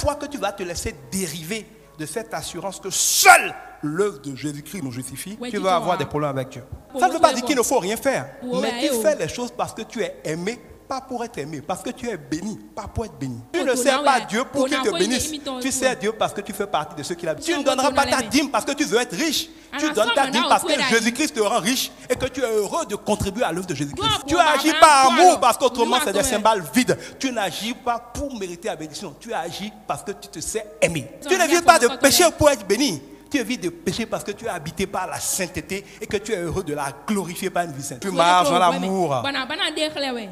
fois que tu vas te laisser dériver de cette assurance que seule l'œuvre de Jésus-Christ nous justifie, tu vas avoir des problèmes avec Dieu. Ça ne veut pas dire qu'il ne faut rien faire, mais tu fais les choses parce que tu es aimé, pas pour être aimé, parce que tu es béni, pas pour être béni. Tu ne sers pas Dieu pour qu'il te bénisse, tu sers Dieu parce que tu fais partie de ceux qui l'habitent. Tu ne donneras pas ta dîme parce que tu veux être riche, tu donnes ta dîme parce que Jésus-Christ te rend riche et que tu es heureux de contribuer à l'œuvre de Jésus-Christ. Tu agis par amour parce qu'autrement c'est des cymbales vides. Tu n'agis pas pour mériter la bénédiction, tu agis parce que tu te sais aimer. Tu ne vis pas de péché pour être béni. Tu évites de pécher parce que tu es habité par la sainteté et que tu es heureux de la glorifier par une vie sainte. Tu marches dans l'amour.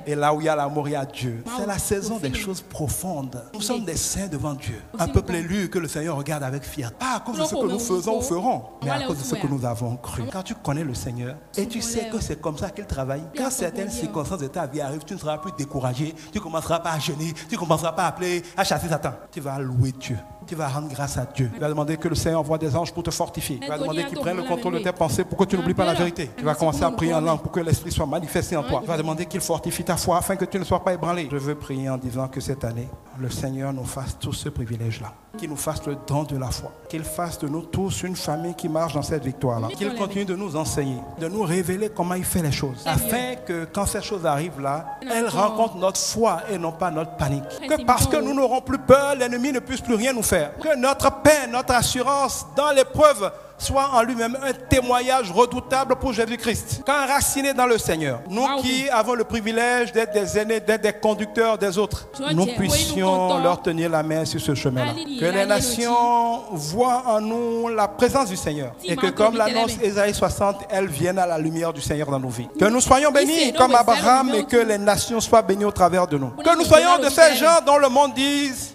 Et là où il y a l'amour, il y a Dieu. C'est la saison des choses profondes. Nous sommes des saints devant Dieu. Un peuple élu que le Seigneur regarde avec fierté. Pas à cause de ce que nous faisons ou ferons, mais à cause de ce que nous avons cru. Quand tu connais le Seigneur et tu sais que c'est comme ça qu'il travaille, quand certaines circonstances de ta vie arrivent, tu ne seras plus découragé. Tu ne commenceras pas à jeûner. Tu ne commenceras pas à appeler, à chasser Satan. Tu vas louer Dieu. Tu vas rendre grâce à Dieu. Tu vas demander que le Seigneur envoie des anges pour te fortifier. Tu vas demander qu'il prenne le contrôle de tes pensées pour que tu n'oublies pas la vérité. Tu vas commencer à prier en langue pour que l'Esprit soit manifesté en toi. Tu vas demander qu'il fortifie ta foi afin que tu ne sois pas ébranlé. Je veux prier en disant que cette année, le Seigneur nous fasse tout ce privilège-là. Qu'il nous fasse le don de la foi. Qu'il fasse de nous tous une famille qui marche dans cette victoire-là. Qu'il continue de nous enseigner, de nous révéler comment il fait les choses. Afin que quand ces choses arrivent là, elles rencontrent notre foi et non pas notre panique. Que parce que nous n'aurons plus peur, l'ennemi ne puisse plus rien nous faire. Que notre paix, notre assurance dans l'épreuve soit en lui-même un témoignage redoutable pour Jésus-Christ. Qu'enracinés dans le Seigneur, nous qui avons le privilège d'être des aînés, d'être des conducteurs des autres, nous puissions leur tenir la main sur ce chemin-là. Que les nations voient en nous la présence du Seigneur et que comme l'annonce Ésaïe 60, elles viennent à la lumière du Seigneur dans nos vies. Que nous soyons bénis comme Abraham et que les nations soient bénies au travers de nous. Que nous soyons de ces gens dont le monde dise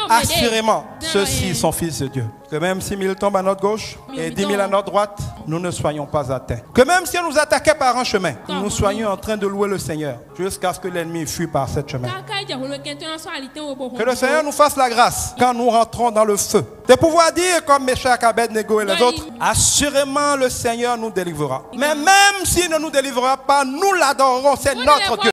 assurément, ceux-ci sont fils de Dieu. Que même si 1000 tombent à notre gauche et 10 000 à notre droite, nous ne soyons pas atteints. Que même si on nous attaquait par un chemin, nous soyons en train de louer le Seigneur jusqu'à ce que l'ennemi fuit par ce chemin. Que le Seigneur nous fasse la grâce quand nous rentrons dans le feu de pouvoir dire comme Meshach, Abednego et les autres, assurément le Seigneur nous délivrera. Mais même s'il ne nous délivrera pas, nous l'adorerons, c'est notre Dieu.